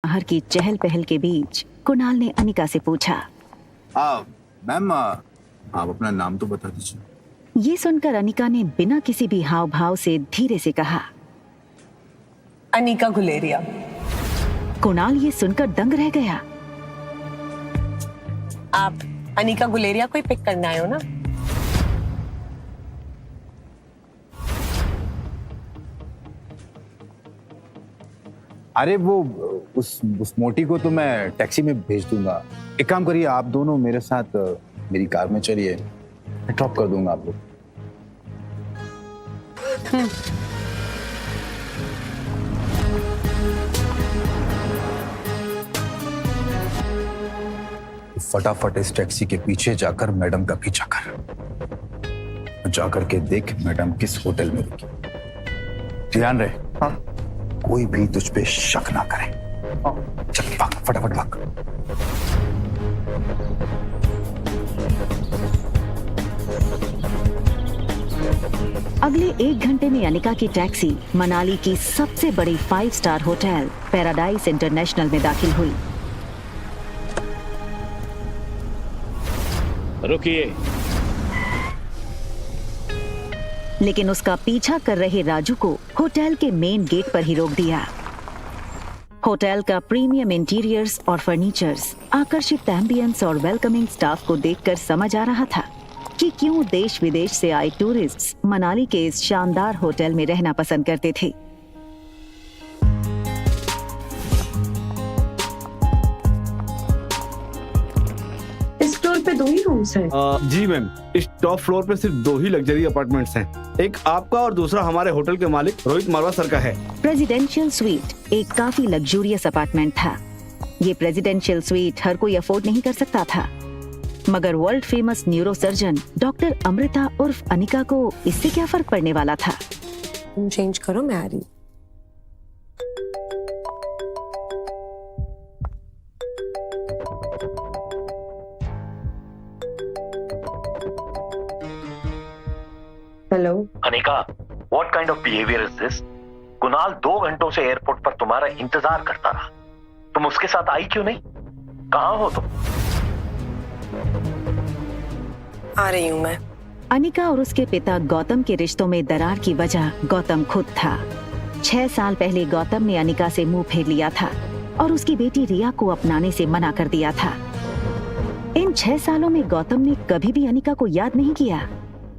बाहर की चहल पहल के बीच कुणाल ने अनिका से पूछा, मैम आप अपना नाम तो बता दीजिए। ये सुनकर अनिका ने बिना किसी भी हाव भाव से धीरे से कहा, अनिका गुलेरिया। कुणाल ये सुनकर दंग रह गया। आप अनिका गुलेरिया को ही पिक करने आए हो ना? अरे वो उस मोटी को तो मैं टैक्सी में भेज दूंगा। एक काम करिए, आप दोनों मेरे साथ मेरी कार में चलिए, मैं ड्रॉप कर दूंगा आप लोग। फटाफट इस टैक्सी के पीछे जाकर मैडम का पीछा कर, जाकर के देख मैडम किस होटल में रुकी। ध्यान रहे, हाँ? कोई भी तुझ पे शक ना करे। चल भाग, फटाफट भाग। अगले 1 घंटे में अनिका की टैक्सी मनाली की सबसे बड़ी 5 स्टार होटल पैराडाइज इंटरनेशनल में दाखिल हुई। रुकिए। लेकिन उसका पीछा कर रहे राजू को होटल के मेन गेट पर ही रोक दिया। होटल का प्रीमियम इंटीरियर्स और फर्नीचर्स, आकर्षित एम्बियंस और वेलकमिंग स्टाफ को देखकर समझ आ रहा था कि क्यों देश विदेश से आए टूरिस्ट्स मनाली के इस शानदार होटल में रहना पसंद करते थे। इस फ्लोर पे 2 ही रूम्स हैं। जी मैम, इस टॉप फ्लोर पे सिर्फ 2 ही लग्जरी अपार्टमेंट्स हैं। एक आपका और दूसरा हमारे होटल के मालिक रोहित मारवा सर का है। प्रेसिडेंशियल स्वीट एक काफी लग्जूरियस अपार्टमेंट था। ये प्रेसिडेंशियल स्वीट हर कोई अफोर्ड नहीं कर सकता था, मगर world famous neuro surgeon doctor Amrita उर्फ अनिका को इससे क्या फर्क पड़ने वाला था। तुम चेंज करो, मैं आ रही। Hello Anika, what kind of behavior is this? Kunal 2 घंटों से एयरपोर्ट पर तुम्हारा इंतजार करता रहा। तुम उसके साथ आई क्यों नहीं? कहाँ हो तुम? आ रही हूँ मैं। अनिका और उसके पिता गौतम के रिश्तों में दरार की वजह गौतम खुद था। 6 साल पहले गौतम ने अनिका से मुंह फेर लिया था और उसकी बेटी रिया को अपनाने से मना कर दिया था। इन 6 सालों में गौतम ने कभी भी अनिका को याद नहीं किया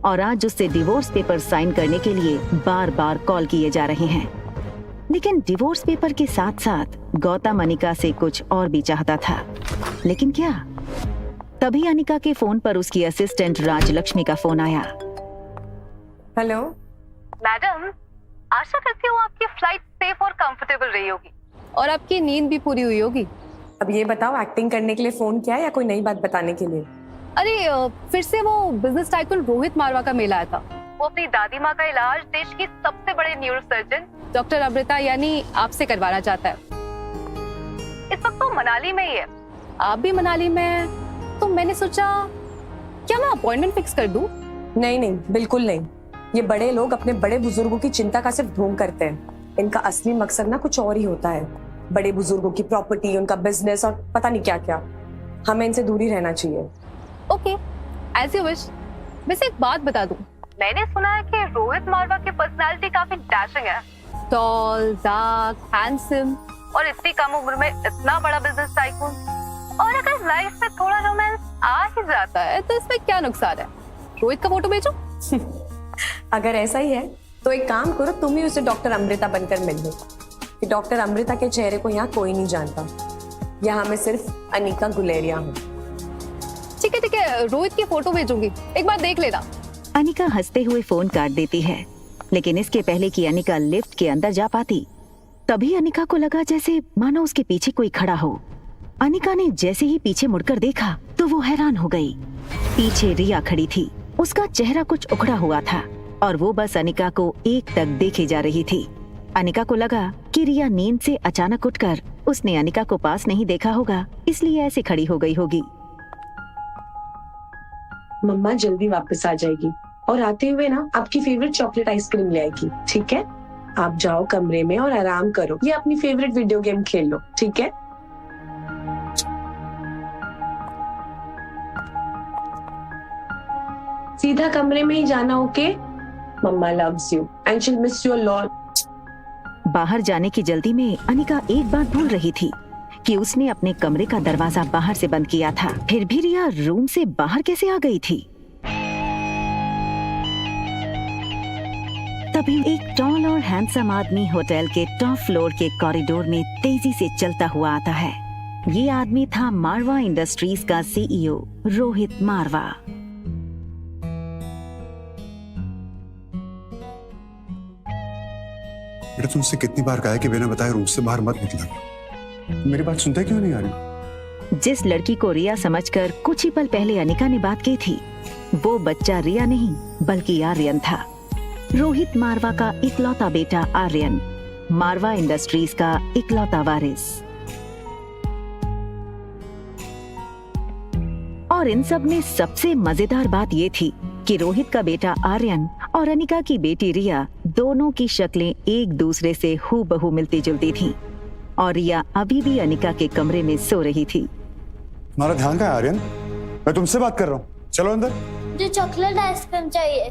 और आज उससे डिवोर्स पेपर साइन करने के लिए बार बार कॉल किए जा रहे हैं। लेकिन डिवोर्स पेपर के साथ साथ गौतम अनिका से कुछ और भी चाहता था। लेकिन क्या? तभी अनिका के फोन पर उसकी असिस्टेंट राजलक्ष्मी का फोन आया। हेलो मैडम, आशा करती हूँ आपकी फ्लाइट सेफ और कंफर्टेबल रही होगी और आपकी नींद भी पूरी हुई होगी। अब ये बताओ, एक्टिंग करने के लिए फोन किया या कोई नई बात बताने के लिए? अरे फिर से वो बिजनेस टाइकून रोहित मारवा का मेल आया था। वो अपनी दादी माँ का इलाज देश की सबसे बड़े न्यूरो सर्जन डॉक्टर अमृता यानी आपसे करवाना चाहता है। इस वक्त वो मनाली में ही है, आप भी मनाली में हैं, तो मैंने सोचा क्या मैं अपॉइंटमेंट फिक्स कर दूं? नहीं नहीं, बिल्कुल नहीं। ये बड़े लोग अपने बड़े बुजुर्गों की चिंता का सिर्फ ढोंग करते हैं। इनका असली मकसद ना कुछ और ही होता है। बड़े बुजुर्गों की प्रॉपर्टी, उनका बिजनेस और पता नहीं क्या क्या। हमें इनसे दूरी रहना चाहिए। Okay, as you wish. वैसे एक बात बता दूं, मैंने सुना है कि रोहित मारवा की पर्सनालिटी काफी डैशिंग है। टॉल, डार्क, हैंडसम और इतनी कम उम्र में इतना बड़ा बिजनेस टाइकून। और अगर लाइफ में थोड़ा रोमांस आ ही जाता है तो इसमें क्या नुकसान है? रोहित का फोटो भेजो। अगर ऐसा ही है तो एक काम करो, तुम ही उसे डॉक्टर अमृता बनकर मिल लो। कि डॉक्टर अमृता के चेहरे को यहाँ कोई नहीं जानता। यहाँ मैं सिर्फ अनिका गुलेरिया हूँ। ठीक है, रोहित की फोटो भेजूंगी, एक बार देख लेना। अनिका हंसते हुए फोन काट देती है, लेकिन इसके पहले कि अनिका लिफ्ट के अंदर जा पाती, तभी अनिका को लगा जैसे मानो उसके पीछे कोई खड़ा हो। अनिका ने जैसे ही पीछे मुड़कर देखा तो वो हैरान हो गई। पीछे रिया खड़ी थी। उसका चेहरा कुछ उखड़ा हुआ था और वो बस अनिका को एकटक देखे जा रही थी। अनिका को लगा कि रिया नींद से अचानक उठकर उसने अनिका को पास नहीं देखा होगा, इसलिए ऐसे खड़ी हो गई होगी। मम्मा जल्दी वापस आ जाएगी और आते हुए ना आपकी फेवरेट चॉकलेट आइसक्रीम ले आएगी, ठीक है? आप जाओ कमरे में और आराम करो, ये अपनी फेवरेट वीडियो गेम खेल लो, ठीक है? सीधा कमरे में ही जाना, okay? Mamma loves you and she will miss you a lot. बाहर जाने की जल्दी में अनिका एक बात भूल रही थी कि उसने अपने कमरे का दरवाजा बाहर से बंद किया था। फिर भी रिया रूम से बाहर कैसे आ गई थी? तभी एक टॉल और हैंडसम आदमी होटल के टॉप फ्लोर के कॉरिडोर में तेजी से चलता हुआ आता है। ये आदमी था मारवा इंडस्ट्रीज का सीईओ रोहित मारवा। बेटा तुमसे कितनी बार कहा है कि बिना बताए रूम से बाहर मत निकला करो। मेरी बात सुनते क्यों नहीं आ रही? जिस लड़की को रिया समझकर कुछ ही पल पहले अनिका ने बात की थी, वो बच्चा रिया नहीं बल्कि आर्यन था। रोहित मारवा का इकलौता बेटा आर्यन, मारवा इंडस्ट्रीज का इकलौता वारिस। और इन सब में सबसे मजेदार बात ये थी कि रोहित का बेटा आर्यन और अनिका की बेटी रिया दोनों की शक्लें एक दूसरे से हूबहू मिलती जुलती थीं। और रिया अभी भी अनिका के कमरे में सो रही थी। तुम्हारा ध्यान कहाँ है आर्यन? मैं तुमसे बात कर रहा हूँ, चलो अंदर। मुझे चॉकलेट आइसक्रीम चाहिए।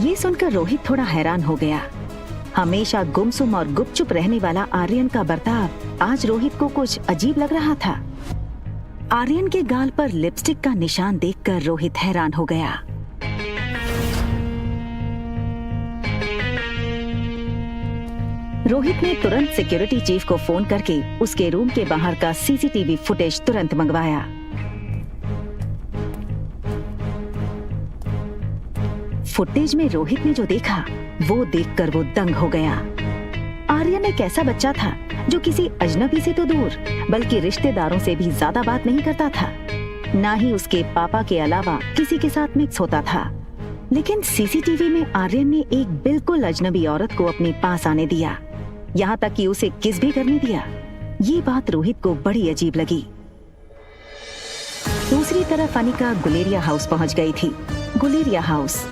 ये सुनकर रोहित थोड़ा हैरान हो गया। हमेशा गुमसुम और गुपचुप रहने वाला आर्यन का बर्ताव आज रोहित को कुछ अजीब लग रहा था। आर्यन के गाल पर लिपस्टिक का निशान देखकर रोहित हैरान हो गया। रोहित ने तुरंत सिक्योरिटी चीफ को फोन करके उसके रूम के बाहर का सीसीटीवी फुटेज तुरंत मंगवाया। फुटेज में रोहित ने जो देखा वो देखकर वो दंग हो गया। आर्यन एक ऐसा बच्चा था जो किसी अजनबी से तो दूर बल्कि रिश्तेदारों से भी ज्यादा बात नहीं करता था, ना ही उसके पापा के अलावा किसी के साथ मिक्स होता था। लेकिन सीसीटीवी में आर्यन ने एक बिल्कुल अजनबी औरत को अपने पास आने दिया, यहाँ तक कि उसे किस भी करने दिया। ये बात रोहित को बड़ी अजीब लगी। दूसरी तरफ अनिका गुलेरिया हाउस पहुंच गई थी। गुलेरिया हाउस